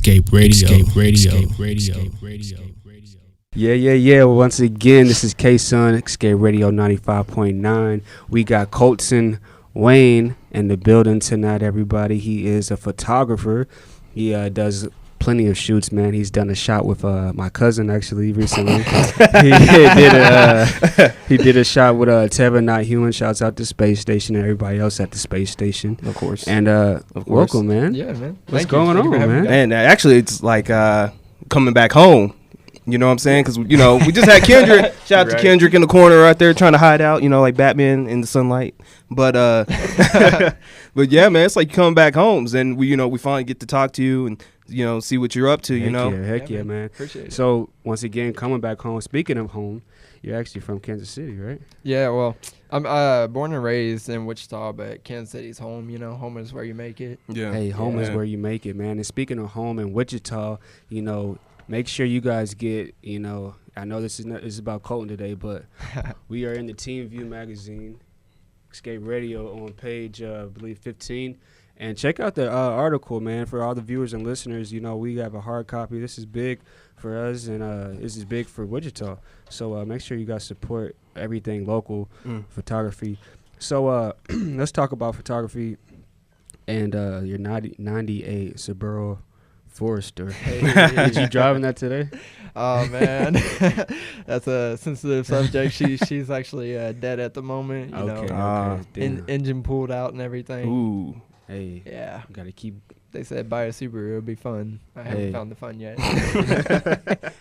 Escape Radio. Escape Radio. Escape Radio. Escape Radio. Yeah. Once again, this is K-Sun, Escape Radio 95.9. We got Colton Wayne in the building tonight, everybody. He is a photographer. He does plenty of shoots, man. He's done a shot with my cousin, actually, recently. He did a shot with Tevin Not Human. Shouts out to Space Station and everybody else at the Space Station. Of course. And welcome, man. Yeah, man. What's going on, man? And actually, it's like coming back home. You know what I'm saying? Because, we just had Kendrick. Shout out to Kendrick in the corner right there trying to hide out, like Batman in the sunlight. But but yeah, man, it's like coming back homes. And we finally get to talk to you and, see what you're up to, Heck yeah, man. Appreciate it. So, once again, coming back home. Speaking of home, you're actually from Kansas City, right? Yeah, well, I'm born and raised in Wichita, but Kansas City's home. Home is where you make it. Yeah. Hey, home is where you make it, man. And speaking of home in Wichita, make sure you guys get, I know this is about Colton today, but we are in the Team View magazine, Escape Radio on page, I believe, 15. And check out the article, man, for all the viewers and listeners. We have a hard copy. This is big for us, and this is big for Wichita. So make sure you guys support everything local photography. So let's talk about photography and your 98 Subaru Forester. Did you driving that today? Oh man, that's a sensitive subject. She's actually dead at the moment. Engine pulled out and everything. Ooh, hey, yeah, gotta keep. They said buy a Subaru, it'll be fun. I haven't found the fun yet.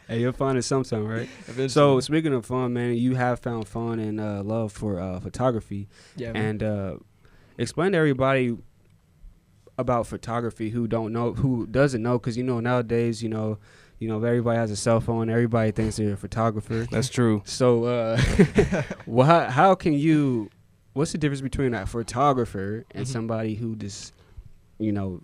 Hey, you'll find it sometime, right? Eventually. So speaking of fun, man, you have found fun and love for photography. Yeah, man. And explain to everybody about photography who doesn't know, because nowadays everybody has a cell phone, everybody thinks they're a photographer. That's true. So how can you, what's the difference between a photographer and somebody who just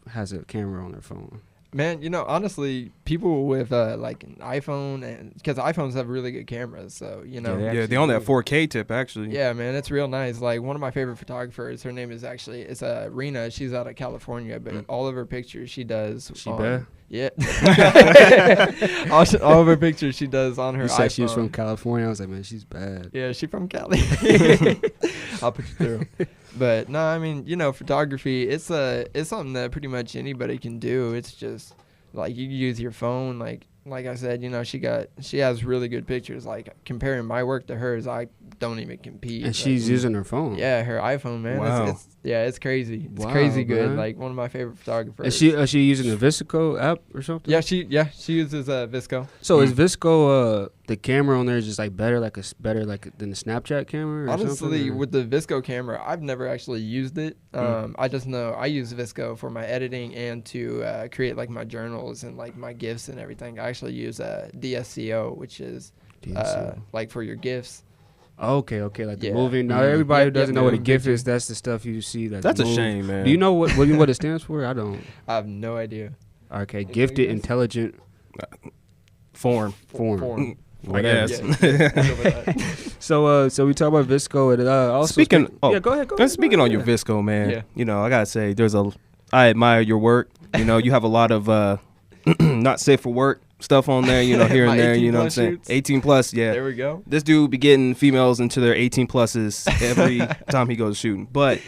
has a camera on their phone? Man, honestly, people with like an iPhone, and because iPhones have really good cameras, so they on that 4K tip actually. Yeah, man, it's real nice. Like one of my favorite photographers, her name is Rena. She's out of California, but all of her pictures she does. She bad? Yeah. all of her pictures she does on her iPhone. You said she was from California. I was like, man, she's bad. Yeah, she's from Cali. I'll put you through. But no, I mean, photography, it's something that pretty much anybody can do. It's just like you use your phone. Like I said, she has really good pictures. Like comparing my work to hers, I don't even compete. And she's using her phone. Yeah, her iPhone, man. Wow. It's crazy. It's wow, crazy good. Man. Like one of my favorite photographers. Is she using the Visco app or something? Yeah, she uses Visco. So is Visco the camera on there is just like better than the Snapchat camera? Or Honestly, with the Visco camera, I've never actually used it. I just know I use Visco for my editing and to create like my journals and like my GIFs and everything. I actually use DSCO, which is like for your GIFs. Okay, like the movie. Now everybody who doesn't know what a GIF is, that's the stuff you see. That's a shame, man. Do you know what it stands for? I don't. I have no idea. Okay, gifted, intelligent, form. I guess. So we talk about Visco and also go ahead. Speaking on your Visco, man. Yeah. I gotta say, I admire your work. You have a lot of not safe for work stuff on there, here and there, you know what I'm saying? Shoots. 18 plus, yeah. There we go. This dude be getting females into their 18 pluses every time he goes shooting. But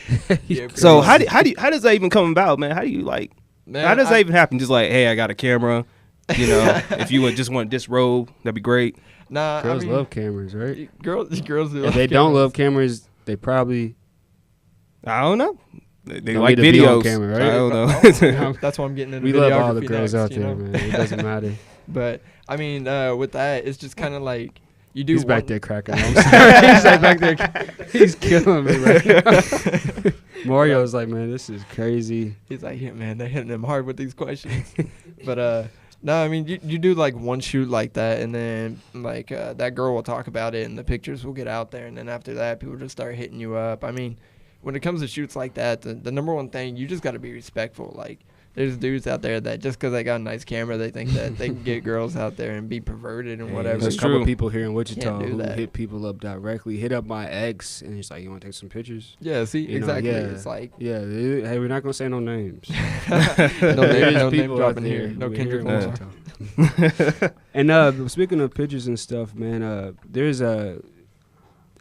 so how does that even come about, man? How do you how does that even happen? Just like, hey, I got a camera, if you would just want this robe, that'd be great. Nah, girls love cameras, right? Girls do. If they don't love cameras, they probably, I don't know. They like videos. Camera, right? I don't know. That's why I'm getting into we videography. We love all the girls next, out there, man. It doesn't matter. But I mean, with that, it's just kind of like you do. He's back there cracking. I'm sorry. He's like back there. He's killing me right now. Mario's like, man, this is crazy. He's like, yeah, man, they're hitting him hard with these questions. But no, I mean, you do like one shoot like that, and then like that girl will talk about it, and the pictures will get out there, and then after that, people just start hitting you up. I mean, when it comes to shoots like that, the number one thing, you just got to be respectful. Like, there's dudes out there that just because they got a nice camera, they think that they can get girls out there and be perverted and whatever. There's a couple people here in Wichita who that. hit people up directly. Hit up my ex, and he's like, "You want to take some pictures?" Yeah, see, You know, exactly. yeah. It's like, hey, we're not gonna say no names. no There's name people dropping out here. there. No We're Kendrick here in Lamar. Wichita. And speaking of pictures and stuff, man, there's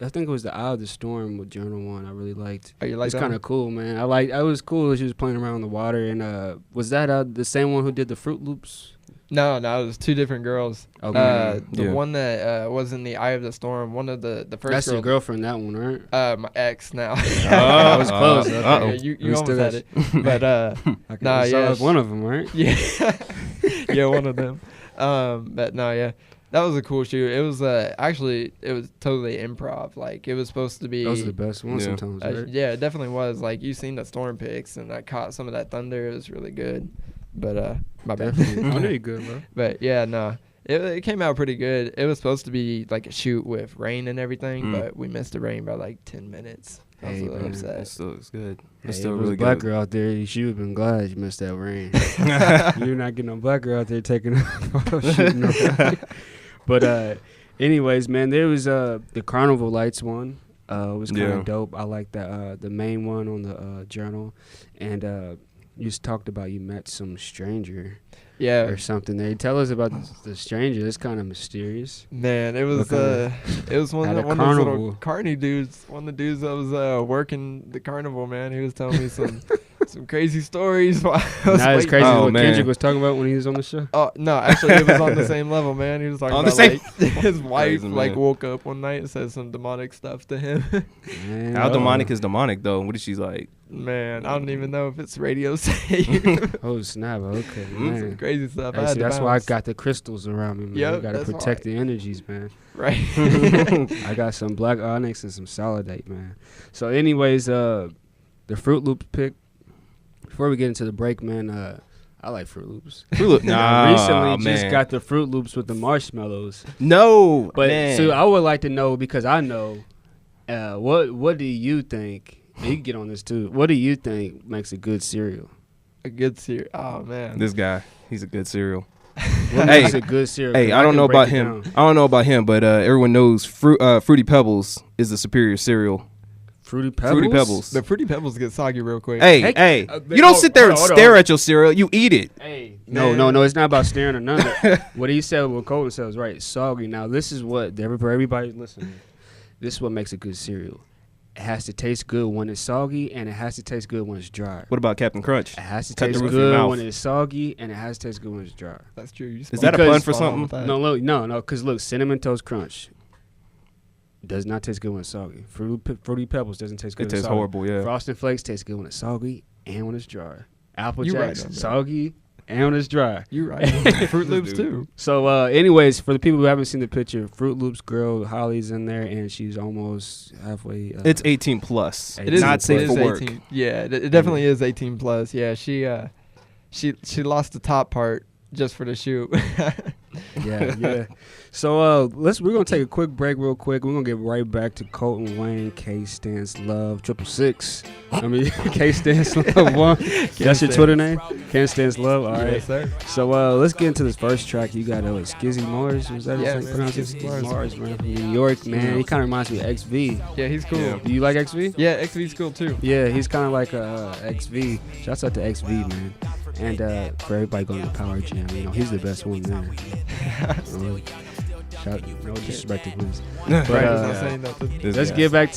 I think it was the Eye of the Storm with Journal One. I really liked. Oh, you like It's that kind of cool, man. I was cool. She was playing around in the water, and was that the same one who did the Fruit Loops? No, it was two different girls. Okay. The one that was in the Eye of the Storm, one of the first That's girl. your girlfriend, that one, right? My ex now. I was close. Okay. Yeah, you almost had it. But, nah, yeah. That was one of them, right? Yeah. Yeah, one of them. But, no, yeah. That was a cool shoot. It was actually, it was totally improv. Like, it was supposed to be. Those are the best ones sometimes, right? Yeah, it definitely was. Like, you seen the storm pics, and I caught some of that thunder. It was really good. But, my bad. I know you're good, bro. But, yeah, no. It came out pretty good. It was supposed to be, like, a shoot with rain and everything, but we missed the rain by, like, 10 minutes. I was a little upset. It still looks good. It's It's still still really really black good. girl out there. You should have been glad you missed that rain. You're not getting no black girl out there taking a photo shoot. No. But anyways, man, there was the Carnival Lights one. It was kind of dope. I like that the main one on the journal, and you just talked about you met some stranger. Yeah. Or something there. Tell us about the stranger. It's kind of mysterious. Man, it was one At of a those little carnival. carny dudes. One of the dudes that was working the carnival, man. He was telling me some crazy stories. While I was Not as waiting. crazy as Oh, what man. Kendrick was talking about when he was on the show. Oh no, actually it was on the same level, man. He was talking On the about same- like his wife Crazy, like man. woke up one night and said some demonic stuff to him. Man, How demonic is demonic though? What is she like? Man, I don't even know if it's radio safe. Oh snap! Okay, Some man. crazy stuff. Hey, I had see, to that's why I bounce. got the crystals around me, man. Yep, You gotta that's protect why. the energies, man. Right. I got some black onyx and some solidate, man. So, anyways, the Fruit Loops pick. Before we get into the break, man, I like Fruit Loops. Fruit Loop. I Nah, recently man. just got the Fruit Loops with the marshmallows. No, But man. so I would like to know, because I know, what do you think? You can get on this too. What do you think makes a good cereal? A good cereal. Oh man. This guy, he's a good cereal. What Hey, makes a good cereal? Hey, 'Cause I don't can know break about it him. down. I don't know about him, but everyone knows Fruity Pebbles is the superior cereal. Fruity Pebbles. Fruity Pebbles. The Fruity Pebbles get soggy real quick. Hey, Hey, hey, they- you don't oh, sit there and hold on, stare hold on. at your cereal. You eat it. Hey, Man. no, it's not about staring or none of it. What he said, what Colton said was right. Soggy. Now, this is what, for everybody listening, this is what makes a good cereal. It has to taste good when it's soggy, and it has to taste good when it's dry. What about Captain Crunch? It has to Cut the taste roof of your good mouth. when it's soggy, and it has to taste good when it's dry. That's true. You Is that a Because- pun for spot on with something? that. No, because look, Cinnamon Toast Crunch does not taste good when it's soggy. Fruity Pebbles doesn't taste good It when it's tastes soggy. horrible, yeah. Frosted Flakes tastes good when it's soggy and when it's dry. Apple You right Jacks, on that. soggy and when it's dry. You're right. Fruit Loops too. So, anyways, for the people who haven't seen the picture, Fruit Loops girl Holly's in there, and she's almost halfway. It's 18 plus. It It is not safe it is for work. 18. Yeah, it definitely is 18 plus. Yeah, she lost the top part just for the shoot. yeah. So we're gonna take a quick break, real quick. We're gonna get right back to Colton Wayne, KanStanceLove 666. I mean KanStanceLove 1. That's your Twitter name, KanStanceLove. All right. Yes, sir. So let's get into this first track. You got Skizzy Mars. Was that Yeah, his man, pronounce it? Skizzy Mars, man, from New York, man. He kind of reminds me of XV. Yeah, he's cool. Yeah. Do you like XV? Yeah, XV's cool too. Yeah, he's kind of like XV. Shouts out to XV, man. And for everybody going to Power Jam, he's the best one there. No disrespect to please. Right, But, he's not saying nothing. This Let's guy. get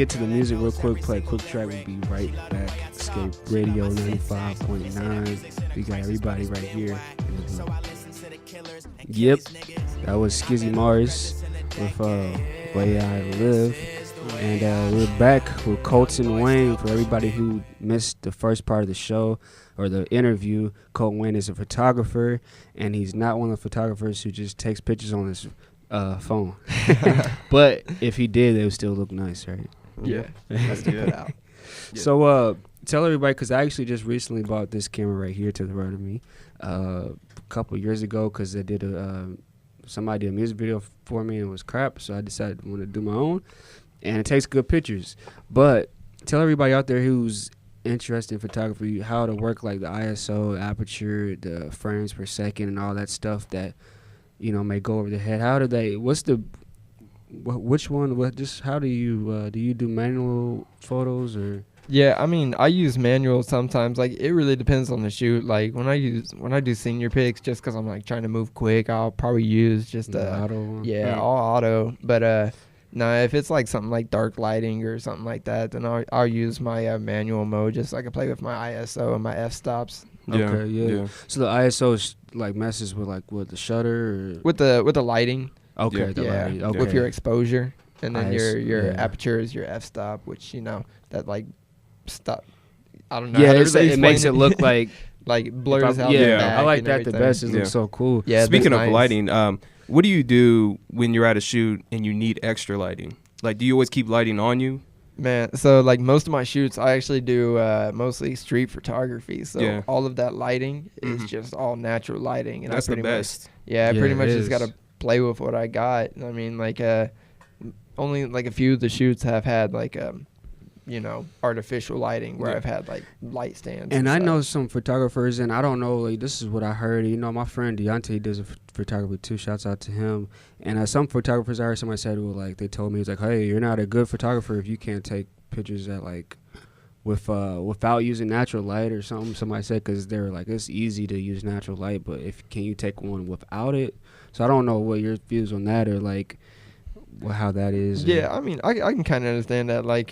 to the music real quick. Play a quick track. We'll be right back. Escape Radio 95.9. We got everybody right here. Yep, that was Skizzy Mars with Way I Live. And we're back with Colton Wayne. For everybody who missed the first part of the show or the interview, Colton Wayne is a photographer, and he's not one of the photographers who just takes pictures on his phone. But if he did, they would still look nice, right? Yeah, that's to put out. Yeah. So tell everybody, because I actually just recently bought this camera right here to the right of me a couple years ago, because they did somebody did a music video for me and it was crap, so I decided I want to do my own. And it takes good pictures. But tell everybody out there who's interested in photography, how to work like the ISO, aperture, the frames per second, and all that stuff that may go over the head. How do they? What's the? Which one? What? Just how do you do manual photos or? Yeah, I mean, I use manual sometimes. Like, it really depends on the shoot. Like, when I do senior pics, just because I'm like trying to move quick, I'll probably use just auto one? Yeah, all auto. But no, if it's like something like dark lighting or something like that, then I'll use my manual mode just so I can play with my ISO and my f-stops. Okay, yeah. So the ISO is like messes with like the shutter or? With the lighting. Okay, lighting. Okay. With your exposure, and then your yeah. aperture is your f-stop, which that like stop. I don't know. Yeah, how to really it makes explain it look like like blurs out. Yeah, the back I like and that the everything. best. It looks so cool. Yeah. Speaking of nice. lighting, what do you do when you're at a shoot and you need extra lighting? Like, do you always keep lighting on you? Man, so like most of my shoots, I actually do mostly street photography. So all of that lighting is just all natural lighting, and That's the best. I pretty much just is. gotta play with what I got. I mean, like only like a few of the shoots have had like artificial lighting where I've had like light stands. And I stuff. know some photographers, and I don't know, like, this is what I heard. My friend Deontay does photography too. Shouts out to him. And some photographers, I heard somebody said, well, like, they told me, it's like, hey, you're not a good photographer if you can't take pictures that like without using natural light or something. Somebody said, because they're like, it's easy to use natural light, but can you take one without it? So I don't know what your views on that are like. How that is. Yeah, I mean, I can kind of understand that. Like,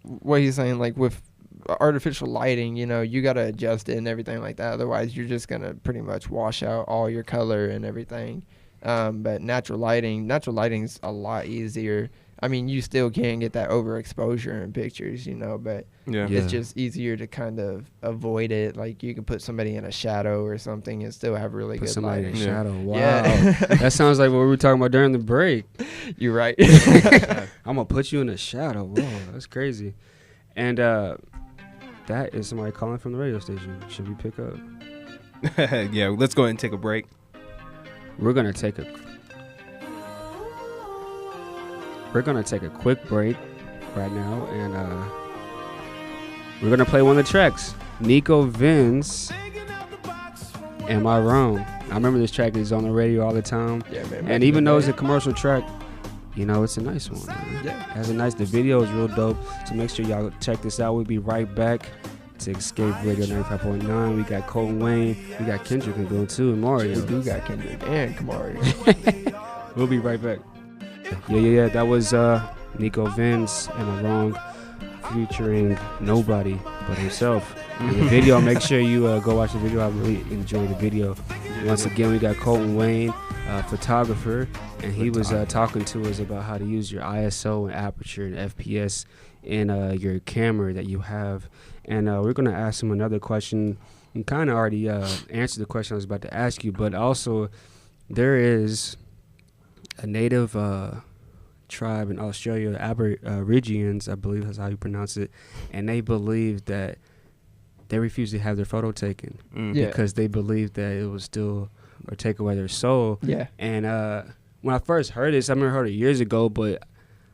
what he's saying, like with artificial lighting, you gotta adjust it and everything like that. Otherwise, you're just gonna pretty much wash out all your color and everything. But natural lighting's a lot easier. I mean, you still can get that overexposure in pictures, but it's just easier to kind of avoid it. Like, you can put somebody in a shadow or something and still have really good somebody lighting. in a shadow. Wow. Yeah. That sounds like what we were talking about during the break. You're right. I'm going to put you in a shadow. Whoa, that's crazy. And that is somebody calling from the radio station. Should we pick up? Yeah, let's go ahead and take a break. We're going to take a quick break right now, and we're going to play one of the tracks. Nico Vince, Am I Wrong? I remember this track is on the radio all the time. Yeah, man. And even though it's a commercial track, it's a nice one. Man. Yeah. The video is real dope. So make sure y'all check this out. We'll be right back to Escape Radio 95.9. We got Colton Wayne. We got Kendrick in the building too, and Mario. We do got Kendrick and Kamario. We'll be right back. Yeah. That was Nico Vince, Am I Wrong? Featuring nobody but himself. In the video, make sure you go watch the video. I really enjoyed the video. Once again, we got Colton Wayne, photographer, and he was talking to us about how to use your ISO and aperture and FPS in your camera that you have. And we're going to ask him another question. You kind of already answered the question I was about to ask you, but also there is a native tribe in Australia, Aborigines, I believe that's how you pronounce it, and they believe that they refuse to have their photo taken because they believe that it will still or take away their soul. Yeah. And when I first heard this, I remember heard it years ago, but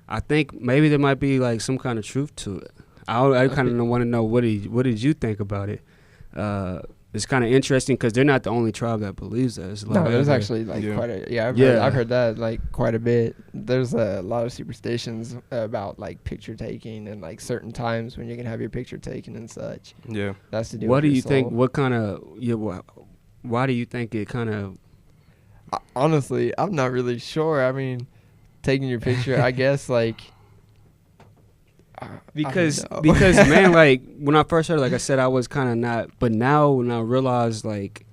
I think maybe there might be like some kind of truth to it. I kind of want to know what did you think about it? It's kind of interesting because they're not the only tribe that believes that. There's actually like quite a I've heard that like quite a bit. There's a lot of superstitions about like picture taking and like certain times when you can have your picture taken and such. Yeah, that's to do. What with do you soul. think? What kind of why do you think it kind of? Honestly, I'm not really sure. I mean, taking your picture, I guess like. Because man, like when I first heard it, like I said, I was kind of not, but now when I realized like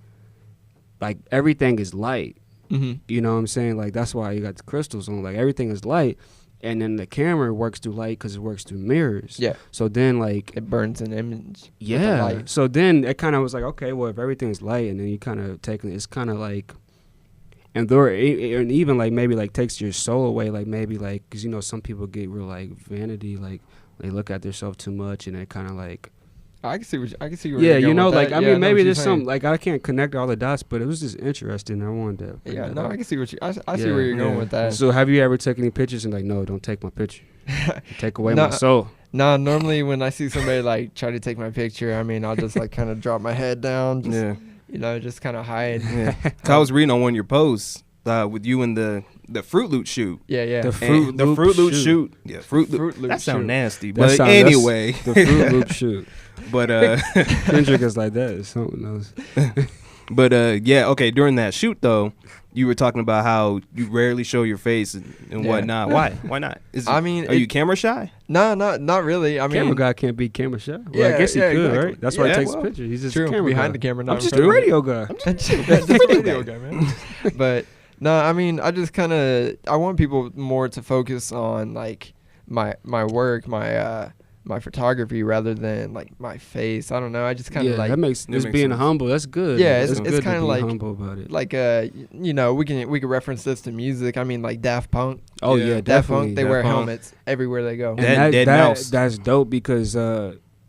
everything is light, you know what I'm saying? Like that's why you got the crystals on, like everything is light, and then the camera works through light because it works through mirrors. Yeah. So then like it burns an image. Yeah. With the light. So then it kind of was like, okay, well if everything is light, and then you kind of take it's kind of like. And even like maybe like takes your soul away, like maybe like because some people get real like vanity, like they look at themselves too much, and they kind of like. I can see where you're going with like that. I mean maybe there's some like I can't connect all the dots, but it was just interesting. I wanted to. I can see what I see where you're going with that. So have you ever taken any pictures and like no, don't take my picture, take away my soul? Nah, normally when I see somebody like try to take my picture, I mean, I'll just like kind of drop my head down. Just, you know, just kind of hide. Yeah. I was reading on one of your posts with you in the Fruit Loop shoot. Yeah. The Fruit Loop shoot. Yeah, Fruit Loop. That sounds nasty. But That anyway. the Fruit Loop shoot. But Kendrick is like that. It's something else. But yeah, okay. During that shoot though, you were talking about how you rarely show your face and whatnot. Why? Why not? Are you camera shy? No, not really. I mean, Camera guy can't be camera shy. Well, Yeah, I guess he yeah, could, exactly. right? That's why he takes well, a picture. He's just true. a camera Behind guy. the camera, not I'm in just front a of it. radio guy. Just a radio guy, man. But no, I mean, I just kind of I want people more to focus on like my work, my photography rather than like my face. I don't know. I just kind of like that makes makes being sense. humble. That's good. Yeah, That's it's good to kinda be like- humble about it. like you know, we can reference this to music. I mean, like Daft Punk. Oh Yeah. yeah, Daft definitely. Punk, they wear Punk. helmets everywhere they go. And Dead Mouse. That's dope because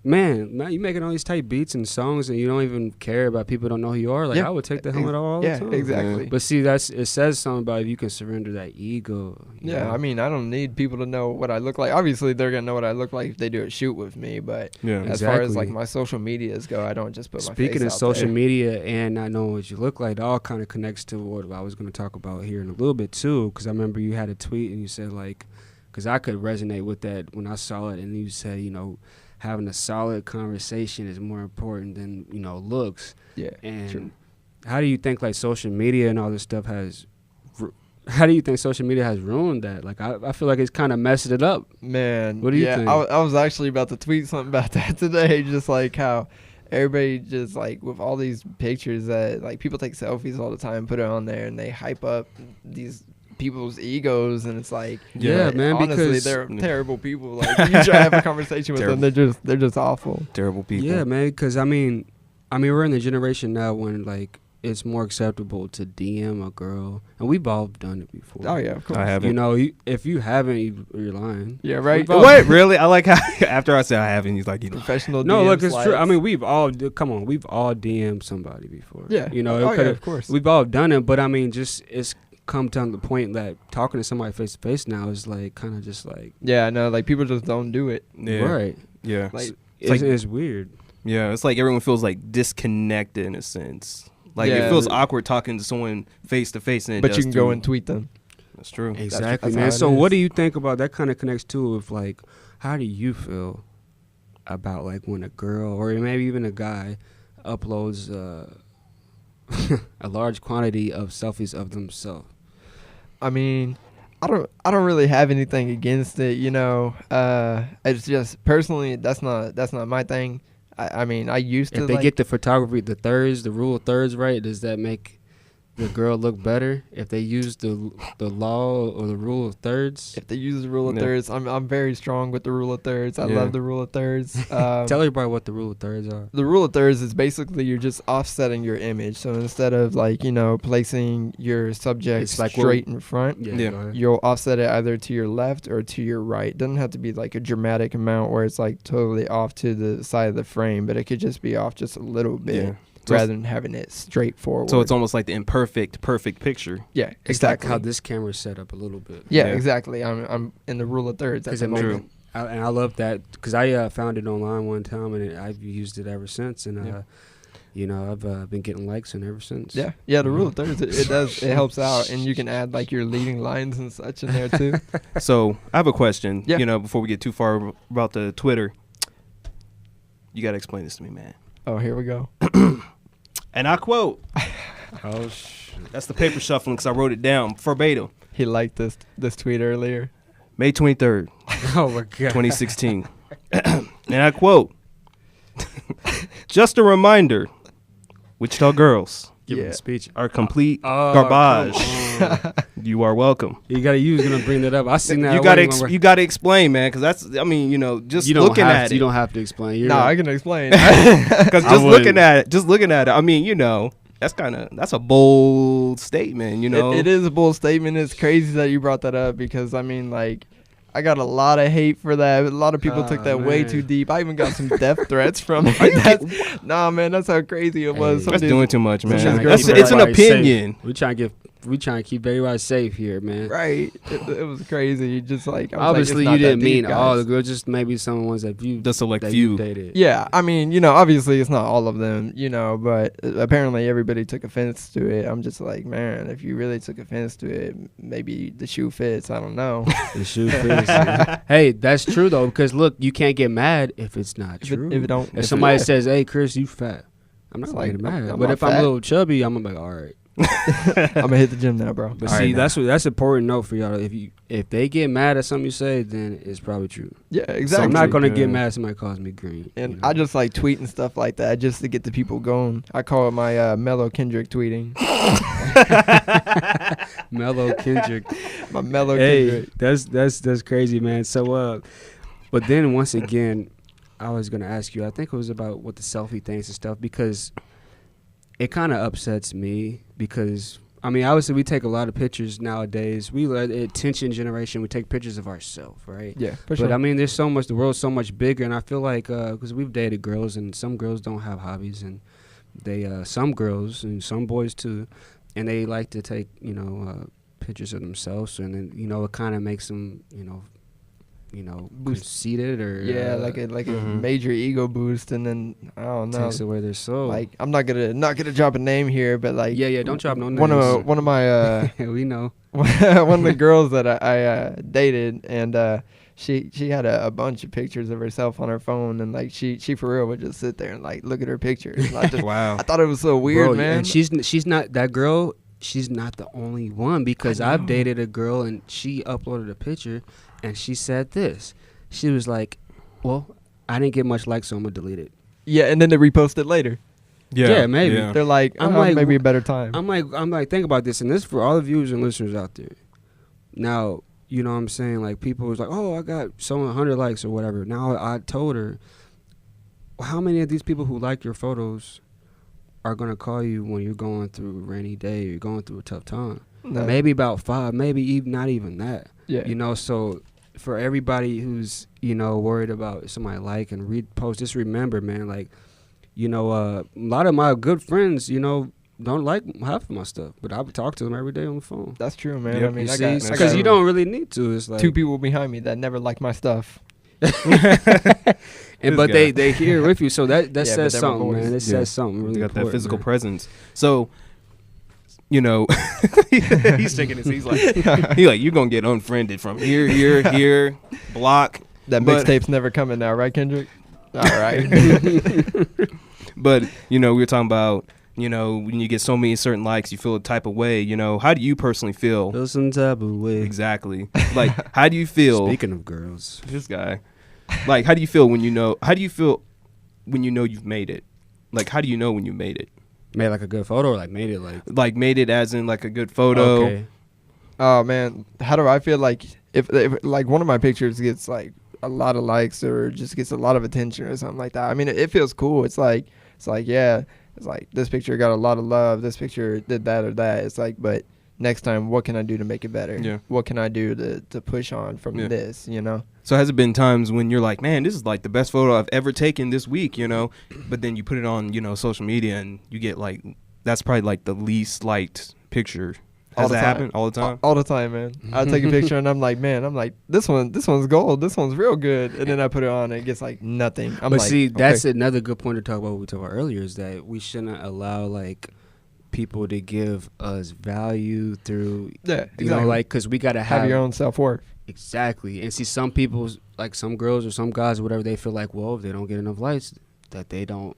man, you making all these type beats and songs and you don't even care about people don't know who you are. Like Yeah. I would take the helmet off all Yeah, the time. exactly. But see, it says something about if you can surrender that ego. you Yeah, know? I mean, I don't need people to know what I look like. Obviously, they're gonna know what I look like if they do a shoot with me. But Yeah. as far as like Exactly. my social medias go, I don't just put my Speaking face of out social there. media and not knowing what you look like, it all kind of connects to what I was going to talk about here in a little bit too. Because I remember you had a tweet and you said like, because I could resonate with that when I saw it, and you said, you know, having a solid conversation is more important than, you know, looks. Yeah, And true. how do you think like social media and all this stuff how do you think social media has ruined that? Like I feel like it's kind of messed it up. Man, What do you yeah, think? I was actually about to tweet something about that today. Just like how everybody just like with all these pictures that like people take selfies all the time, put it on there, and they hype up these people's egos, and it's like Yeah, man, honestly because- they're terrible people. Like you try to have a conversation with them, they're just awful. Terrible people. Yeah, man. Because I mean, we're in the generation now when like it's more acceptable to DM a girl, and we've all done it before. Oh yeah, of course. I haven't. You know, if you haven't, you're lying. Yeah, right. What? Really? I like how after I said I haven't, he's like, you know. Professional. No, DM look, it's true. I slides. mean, we've all DM'd somebody before. Yeah. You know, Oh, yeah, could've- of course. we've all done it, but I mean, just it's come down to the point that talking to somebody face to face now is like kind of just like Yeah, no, like people just don't do it. Yeah. right. Yeah. Like It's weird. Yeah. It's like everyone feels like disconnected in a sense. Like Yeah. it feels awkward talking to someone face to face, and it but does you can go through- and tweet them. That's true. Exactly, that's man. how it So what is. do you think about that? Kind of connects too with like, how do you feel about like when a girl or maybe even a guy uploads a large quantity of selfies of themselves? I mean, I don't really have anything against it, you know. It's just personally that's not my thing. I mean, I used to If they like, get the photography, the rule of thirds right, does that make the girl look better if they use the law or the rule of thirds? if they use the rule of Yeah. thirds. I'm very strong with the rule of thirds. I Yeah. love the rule of thirds. Tell everybody what the rule of thirds are. The rule of thirds is basically you're just offsetting your image. So instead of like, you know, placing your subject It's like straight in front, Yeah. Go ahead. you'll offset it either to your left or to your right. Doesn't have to be like a dramatic amount where it's like totally off to the side of the frame, but it could just be off just a little bit Yeah. So rather than having it straight forward. So it's almost like the perfect picture. yeah, It's exactly. like how this camera is set up a little bit. yeah, Yeah. exactly. I'm in the rule of thirds at Because the I mean, moment. and I love that because I found it online one time and I've used it ever since, and Yeah. you know I've been getting likes and ever since. Yeah, the rule of thirds it helps out, and you can add like your leading lines and such in there too. So I have a question. Yeah. You know, before we get too far about the Twitter, you got to explain this to me, man. Oh, here we go. And I quote, Oh shit. that's the paper shuffling because I wrote it down verbatim. He liked this tweet earlier. May 23rd, Oh my god. 2016. And I quote, just a reminder, Wichita girls Give him Yeah. a speech. are complete Oh, garbage. come on. You are welcome. You was gonna bring that up. I seen that. You got to explain, man, because that's, I mean, you know, just looking at You it. don't have to explain. You're No, I can explain. Because I just looking wouldn't. at it, I mean, you know, that's a bold statement, you know. It is a bold statement. It's crazy that you brought that up because I mean, like, I got a lot of hate for that. A lot of people took that way man. too deep. I even got some death threats from it. Nah, man, that's how crazy it was. Hey. That's doing too much, man. Some It's an Everybody opinion. We trying to give we trying to keep everybody safe here, man. Right. It was crazy. Just like I was Obviously, like, it's you not that didn't mean deep, all guys. the girls, just maybe some ones that you The select that few. you dated. Yeah, I mean, you know, obviously it's not all of them, you know, but apparently everybody took offense to it. I'm just like, man, if you really took offense to it, maybe the shoe fits. I don't know. The shoe fits. Hey, that's true though, because look, you can't get mad if it's not true. If it don't, If somebody says, "Hey, Chris, you fat," I'm not It's gonna like, get mad. I'm But not if I'm a fat. little chubby, I'm gonna be like, all right. I'm gonna hit the gym now, bro. But All see, right, that's important note for y'all. If they get mad at something you say, then it's probably true. Yeah, So exactly. I'm not gonna Yeah. get mad if somebody calls me green. And you know? I just like tweeting stuff like that just to get the people going. I call it my Mellow Kendrick tweeting. Mellow Kendrick. My Mellow Hey, Kendrick. that's crazy, man. So but then once again, I was gonna ask you. I think it was about what the selfie things and stuff, because it kind of upsets me, because I mean, obviously we take a lot of pictures nowadays. We let attention generation. We take pictures of ourselves, right? Yeah, for But sure. I mean, there's so much. The world's so much bigger, and I feel like because we've dated girls, and some girls don't have hobbies, and they some girls and some boys too, and they like to take pictures of themselves, and then it kind of makes them Boost. conceited, or Yeah, like a Mhm. major ego boost, and then I don't know. takes away their soul. Like I'm not gonna drop a name here, but like yeah, don't drop no names. one of my we know. one of the girls that I dated, and she had a bunch of pictures of herself on her phone, and like she for real would just sit there and like look at her pictures. And Wow. I thought it was so weird, Bro, man. And she's not that girl. She's not the only one, because I I've know. dated a girl and she uploaded a picture and she said this. She was like, "Well, I didn't get much likes, so I'm gonna delete it." Yeah, and then they repost it later. Yeah, maybe. Yeah. They're like, I'm like, maybe a better time. I'm like, think about this, and this for all the viewers and listeners out there. Now, you know what I'm saying? Like, people was like, "Oh, I got so 100 likes or whatever." Now I told her, well, how many of these people who like your photos are gonna call you when you're going through a rainy day or you're going through a tough time? No. Maybe about 5, maybe even not even that. Yeah. So for everybody who's worried about somebody like and repost, just remember, man, like a lot of my good friends don't like half of my stuff, but I would talk to them every day on the phone. That's true, man. Yep. I mean, You I see, got because you don't really need to. It's like 2 people behind me that never like my stuff. and This but guy. they here with you, so that Yeah, but says they're my something, boys. man. It Yeah. says something really You got that important, physical man. presence. So, he's taking this. He's like, you're gonna get unfriended from here, block. That But- mixtape's never coming now, right, Kendrick? All right. But we were talking about when you get so many certain likes, you feel a type of way. How do you personally feel? Feel some type of way. Exactly. Like, how do you feel? Speaking of girls, This guy. Like, how do you feel when you know? How do you feel when you know you've made it? Like, how do you know when you made it? made like a good photo, or like made it like Made it as in like a good photo. Okay. Oh man, how do I feel like if like one of my pictures gets like a lot of likes or just gets a lot of attention or something like that? I mean, it feels cool. It's like yeah, it's like this picture got a lot of love. This picture did that or that. It's like, but next time, what can I do to make it better? Yeah. What can I do to push on from Yeah. this? So has it been times when you're like, man, this is like the best photo I've ever taken this week, but then you put it on, social media and you get like, that's probably like the least liked picture. All Has the that time. happened all the time? All the time, man. I take a picture and I'm like, this one's gold. This one's real good. And then I put it on and it gets like nothing. I'm But like, see, that's okay. another good point to talk about. What we talked about earlier is that we shouldn't allow like people to give us value through, Yeah, exactly. like, because we gotta have your own self-worth. Exactly. And see, some people, like some girls or some guys or whatever, they feel like, well, if they don't get enough likes, that they don't,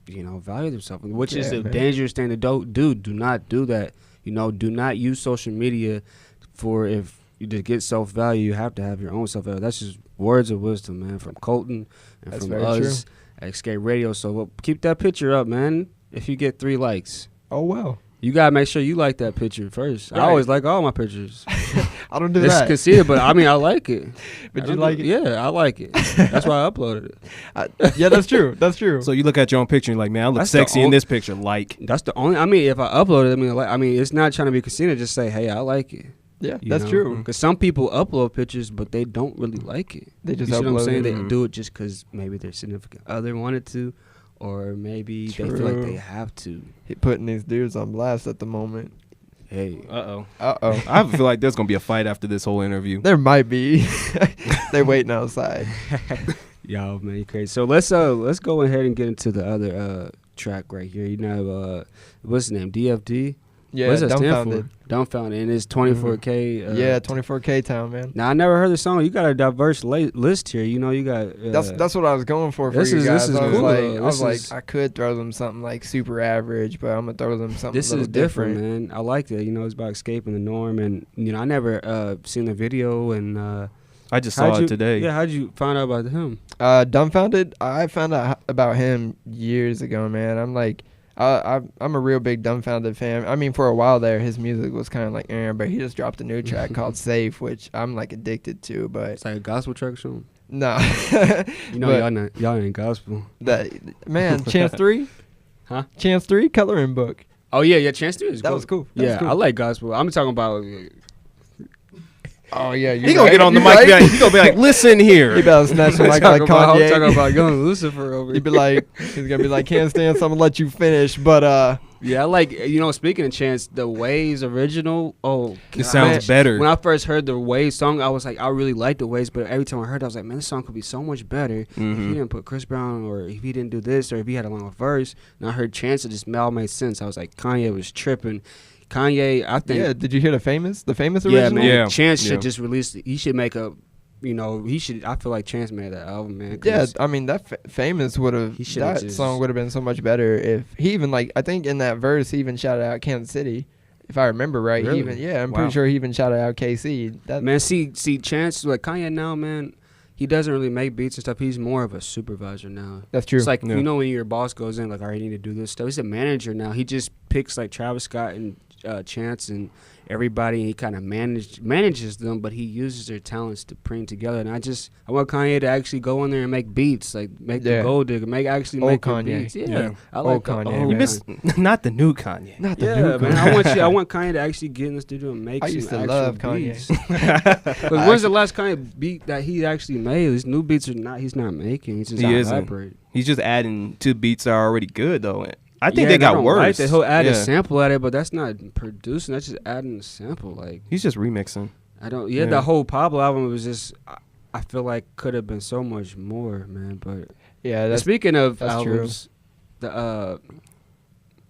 value themselves, which is Yeah, a man. dangerous thing to do. Do not do that. Do not use social media for if you to get self-value, you have to have your own self-value. That's just words of wisdom, man, from Colton and That's from very us at Escape Radio. So keep that picture up, man. If you get 3 likes, Oh, well. you got to make sure you like that picture first. Right. I always like all my pictures. I don't do It's that. conceited, but I mean, I like it. But I you don't like do- it? Yeah, I like it. That's why I uploaded it. Yeah, that's true. That's true. So you look at your own picture and you're like, man, I look That's the sexy in on- this picture. Like, That's the only. I mean, if I upload it, I mean, it's not trying to be conceited. Just say, hey, I like it. yeah, that's true. Because some people upload pictures, but they don't really like it. They just You see what I'm upload saying? it. They Mhm. do it just because maybe their significant other wanted to, or maybe they feel like True. they have to. He putting these dudes on blast at the moment. Hey. Uh-oh. Uh-oh. I feel like there's going to be a fight after this whole interview. There might be. They're waiting outside. Y'all, man, you crazy. So let's go ahead and get into the other track right here. You know, what's his name? DFD? Yeah, What's that stand Dumbfounded. for? Dumbfounded. And it's 24K. Yeah, 24K Town, man. Now, I never heard the song. You got a diverse list here. You know, you got... That's what I was going for this you is- guys. this is I was cool, like, though. I was This like, is- I could throw them something like super average, but I'm going to throw them something This a little is different, man. I like that. You know, it's about escaping the norm. And, you know, I never seen the video. And I just saw it today. Yeah, how'd you find out about him? Dumbfounded, I found out about him years ago, man. I'm like... I'm a real big Dumbfounded fan. I mean, for a while there, his music was kind of like, but he just dropped a new track called Safe, which I'm like addicted to. But It's like a gospel track or something? no, You know, But- y'all ain't gospel. that man, Chance 3, Huh? Chance 3 coloring book. Oh, yeah, Chance 3 is That cool. was cool. That was Yeah, cool. I like gospel. I'm talking about... Oh yeah, He going to get on the mic. He going to be like, listen here. He about to snatch him like I'm talking Kanye. about young Lucifer over He'd here. be like, he's gonna be like, can't stand, so I'm gonna let you finish. But Yeah, I like, you know, speaking of Chance, the Waves original, It God. sounds better. When I first heard the Waves song, I was like, I really liked the Waves, but every time I heard it, I was like, man, this song could be so much better if he didn't put Chris Brown, or if he didn't do this, or if he had a longer verse. And I heard Chance, it just all made sense. I was like, Kanye was tripping. Kanye, I think. yeah, did you hear the famous original? Yeah, man. Yeah. Chance Yeah. should just release. He should make a. You know, he should. I feel like Chance made that album, man. Yeah, I mean that famous would have He should've that just- song would have been so much better if he even like I think in that verse he even shouted out Kansas City, if I remember right. Really? He even I'm Wow. pretty sure he even shouted out KC. That Man, see, Chance, like Kanye now, man, he doesn't really make beats and stuff. He's more of a supervisor now. that's true. It's like, Yeah. you know, when your boss goes in, like, all right, you need to do this stuff. He's a manager now. He just picks, like, Travis Scott and Chance and everybody, and he kind of manages them, but he uses their talents to bring together. And I want Kanye to actually go in there and make beats, like, make the Yeah. Gold Digger, make Old your Kanye. beats. Yeah. Yeah. I Old like Kanye, the man. old You missed, not the new Kanye. not the Yeah, new man. Kanye. I want Kanye to actually get in the studio and make I some used to actual love Kanye. beats. Because when's the last Kanye beat that he actually made? His new beats he's not making. He's just He isn't. elaborate. He's just adding to beats that are already good, though. I think Yeah, they got don't worse. like that. He'll add Yeah. a sample at it, but that's not producing. That's just adding a sample. Like, He's just remixing. I don't. Yeah. The whole Pablo album was just. I feel like could have been so much more, man. But Yeah, that's speaking of that's true. albums,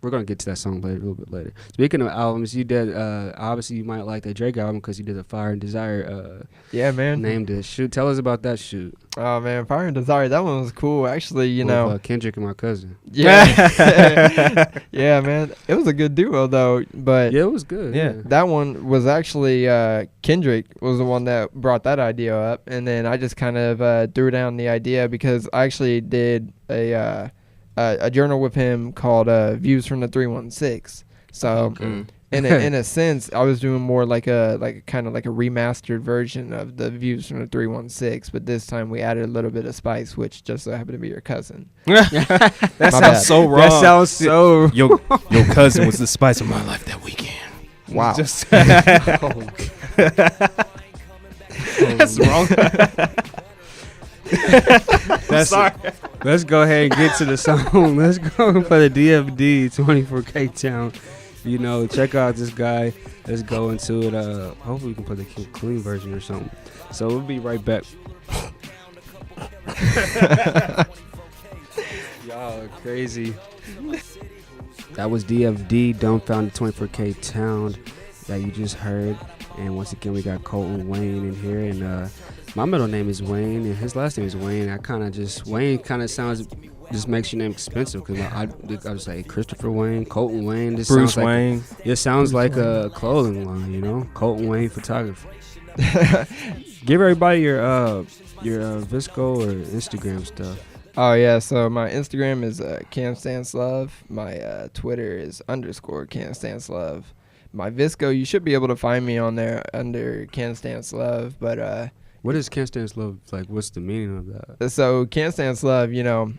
we're gonna get to that song later, a little bit later. Speaking of albums, you did obviously you might like that Drake album because you did a Fire and Desire yeah, man. named it shoot. Tell us about that shoot. Oh man, Fire and Desire, that one was cool. Actually, you with, know, Kendrick and my cousin. yeah, yeah, man. It was a good duo though, but Yeah, it was good. Yeah. that one was actually Kendrick was the one that brought that idea up, and then I just kind of threw down the idea because I actually did a journal with him called Views from the 316. So in a sense, I was doing more like a kind of like a remastered version of the Views from the 316, but this time we added a little bit of spice, which just so happened to be your cousin. That My sounds bad. so wrong. That sounds so. Your cousin was the spice of my life that weekend. Wow. Just That's wrong. That's sorry. Let's go ahead and get to the song. Let's go for the DFD 24K Town. You know, check out this guy. Let's go into it. Hopefully we can put the clean version or something. So we'll be right back. Y'all are crazy. That was DFD, Dumbfounded 24K Town, that you just heard. And once again, we got Colton Wayne in here. And my middle name is Wayne, and his last name is Wayne. Wayne kind of sounds, just makes your name expensive. Because I was like Christopher Wayne, Colton Wayne. This Bruce sounds Wayne. Like, it sounds like a clothing line, you know? Colton Wayne Photography. Give everybody your Visco or Instagram stuff. Oh yeah, so my Instagram is KanStanceLove. My Twitter is _KanStanceLove. My Visco, you should be able to find me on there under KanStanceLove. But What is KanStanceLove? Like, what's the meaning of that? so KanStanceLove, you know,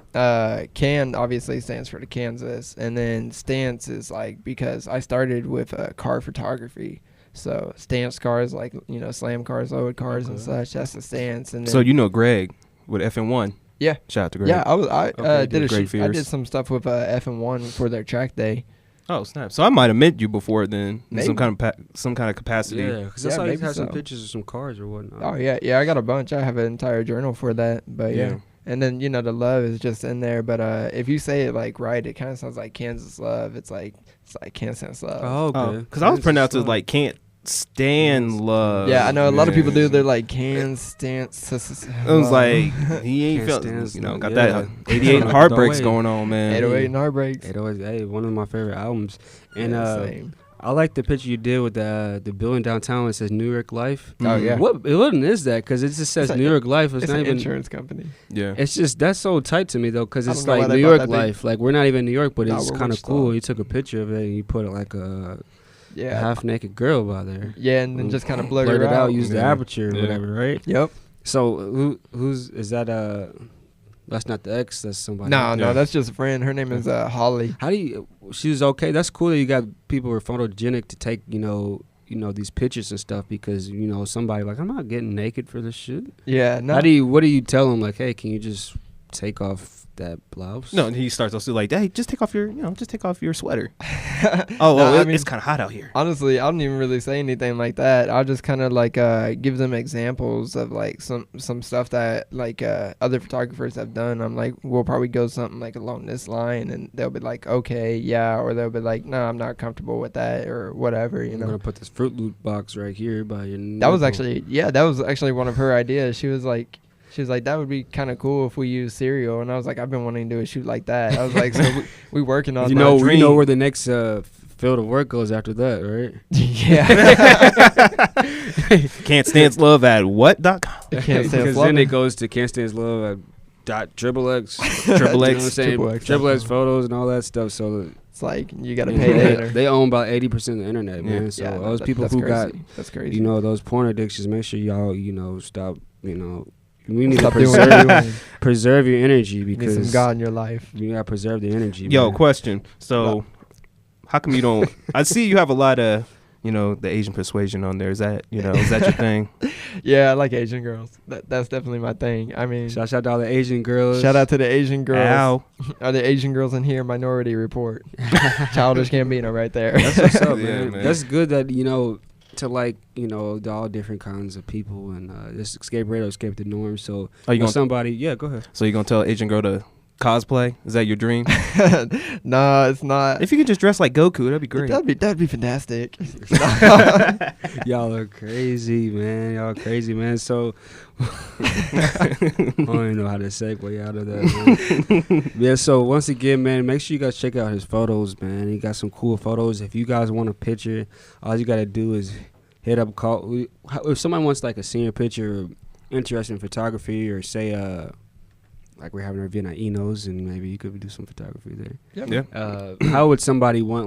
Can obviously stands for the Kansas, and then Stance is like because I started with car photography. So stance cars, like, you know, slam cars, load cars, and such. That's the stance. And then, So you know Greg with FN1. Yeah. Shout out to Greg. Yeah, I Okay, did a Greg shoot. I Fierce. did some stuff with FM1 for their track day. Oh snap! So I might have met you before then, in some Maybe. kind of capacity. Yeah, because I Yeah, saw you maybe had some so. pictures of some cars or whatnot. Oh yeah, I got a bunch. I have an entire journal for that. But yeah. And then the love is just in there. But if you say it like right, it kind of sounds like Kansas love. It's like KanStanceLove. Oh, okay. Because I was pronouncing it like can't stand love. Yeah, I know a lot of people do. man. They're like KanStance. It was like he ain't Can't felt, stand got yeah. that 88 heartbreaks Way. going on, man. 808 and Heartbreaks. 808, hey, one of my favorite albums. And Yeah, same. I like the picture you did with the building downtown. It says New York Life. Oh yeah. What is that? Because it just says It's New York Life. It's It's not an even. insurance company. Yeah. It's just that's so tight to me though, because I it's don't know why like they New thought York that big. Life. Like we're not even in New York, but No, it's we're kind of Wichita. cool. You took a picture of it and you put it like a Yeah. half naked girl by there. Yeah, and then just kind of blurred Blurred it it out. Use the Yeah. aperture or Yeah. whatever, right? Yep. So who's is that? That's not the ex. That's somebody. No, Yeah. no, that's just a friend. Her name is Holly. How do you? She was okay. That's cool that you got people who are photogenic to take these pictures and stuff because somebody like I'm not getting naked for this shit. Yeah. No. What do you tell them like, hey, can you just take off that blouse? No, and he starts also like, hey, just take off your sweater. I mean, it's kind of hot out here. Honestly, I don't even really say anything like that. I'll just kind of like give them examples of like some stuff that like other photographers have done. I'm like, we'll probably go something like along this line, and they'll be like, okay, yeah, or they'll be like, no, I'm not comfortable with that, or whatever. I'm gonna put this Fruit Loop box right here by your. That was nipple. actually one of her ideas. She was like, that would be kind of cool if we use cereal. And I was like, I've been wanting to do a shoot like that. I was like, so we working on we know where the next field of work goes after that, right? Yeah. KanStanceLove at what.com? Can't say Because then it goes to KanStanceLove dot triple X. Triple You know what I'm X. saying? Triple X. Triple X photos and all that stuff. So It's like you got to pay later. they own about 80% of the internet, man. Yeah. So Yeah, no, those people that's who crazy. That's crazy. got those porn addictions, make sure y'all stop. We need Stop to doing what you're doing. preserve your energy You need because some God in your life. you gotta preserve the energy. Yo, man. question. So, how come you don't? I see you have a lot of, the Asian persuasion on there. Is that your thing? Yeah, I like Asian girls. That's definitely my thing. I mean, Shout out to all the Asian girls. shout out to the Asian girls. Ow. Are the Asian girls in here? Minority Report. Childish Gambino right there. That's what's up, Yeah, man. man. That's good that to like all different kinds of people and this escape the norm. So Are you gonna? somebody? Yeah, go ahead. So you gonna tell an Asian girl to cosplay? Is that your dream? No, it's not. If you could just dress like Goku, that'd be great. That'd be fantastic. Y'all are crazy, man. Y'all crazy, man. So I don't even know how to segue out of that, man. Yeah, so once again, man, make sure you guys check out his photos, man. He got some cool photos. If you guys want a picture, all you got to do is hit up, call. If somebody wants like a senior picture or interested in photography or say, like we're having our event at Eno's and maybe you could do some photography there. Yeah. How would somebody want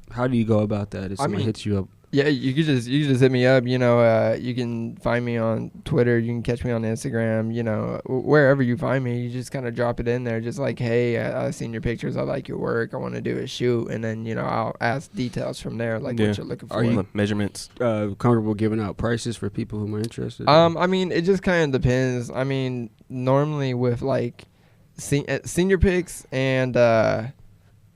how do you go about that if someone hits you up? Yeah, you could just hit me up. You can find me on Twitter. You can catch me on Instagram. Wherever you find me, you just kind of drop it in there. Just like, hey, I seen your pictures. I like your work. I want to do a shoot, and then I'll ask details from there, like what you're looking for. Are you measurements? Comfortable giving out prices for people who are interested? I mean, it just kind of depends. I mean, normally with like senior pics and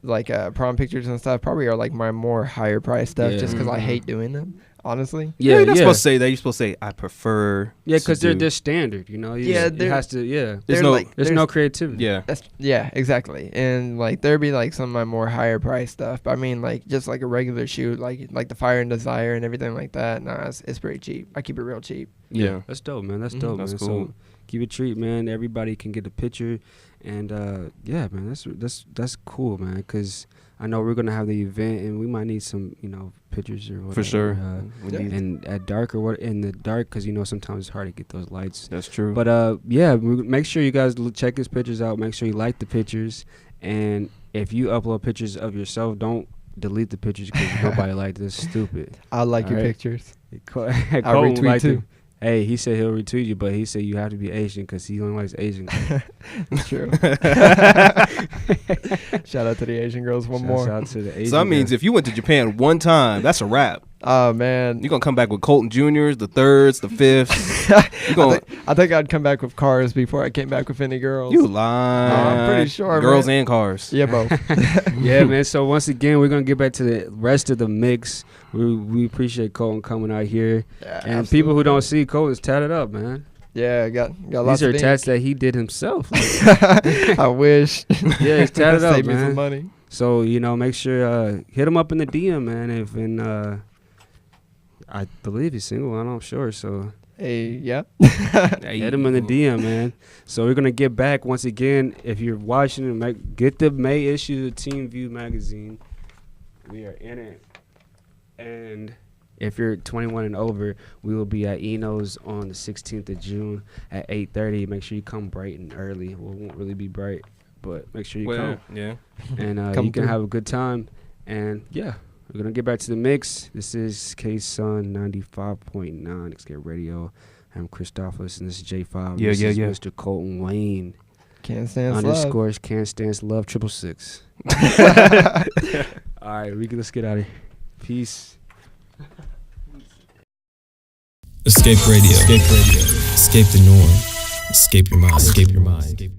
like prom pictures and stuff probably are like my more higher price stuff just because I hate doing them, honestly. Yeah, you're not supposed to say that. You're supposed to say I prefer. Yeah, because they're standard, it has to. Yeah, there's no creativity. Yeah, exactly. And like there'd be like some of my more higher price stuff. But I mean, like just like a regular shoot, like the Fire and Desire and everything like that. Nah, it's pretty cheap. I keep it real cheap. Yeah. That's dope, man. That's dope. That's man. cool. So keep it treat, man. Everybody can get a picture, and yeah, man, that's cool, man. Because I know we're gonna have the event, and we might need some, pictures or whatever. For sure. And at dark or what in the dark, because sometimes it's hard to get those lights. That's true. But yeah, make sure you guys check his pictures out. Make sure you like the pictures, and if you upload pictures of yourself, don't delete the pictures because nobody like this. Stupid. I like All your right. pictures. I'll retweet too. Hey, he said he'll retweet you, but he said you have to be Asian because he only likes Asian. That's true. Shout out to the Asian girls one Shout more. out to the Asian So that means girl. if you went to Japan one time, that's a wrap. Oh man, You're gonna come back with Colton Juniors, the thirds, the fifths. I I think I'd come back with cars before I came back with any girls. You lying. I'm pretty sure, Girls man. and cars. Yeah, both. Yeah, man. So once again, we're gonna get back to the rest of the mix. We appreciate Colton coming out here, Yeah, and people who don't see Colton's tatted up, man. Yeah, got lots These are of ink. tats that he did himself. I wish. Yeah, he's tatted up, Save me some man. money. So make sure hit him up in the DM, man. I believe he's single. I'm not sure. So Hey, yeah. hit him in the DM, man. So we're gonna get back once again. If you're watching it, get the May issue of Team View magazine. We are in it, and if you're 21 and over, we will be at Eno's on the 16th of June at 8:30. Make sure you come bright and early. Well, it won't really be bright, but make sure you come. Yeah. And Come you can through. have a good time. And yeah, we're gonna get back to the mix. This is K-Sun 95.9 Escape Radio. I'm Christophilus, and this is J5. Yeah, this yeah, is yeah. Mr. Colton Wayne. KanStanceLove. Underscores KanStanceLove 666. All right, let's get out of here. Peace. Escape radio. Escape radio. Escape the norm. Escape your mind. Escape your mind.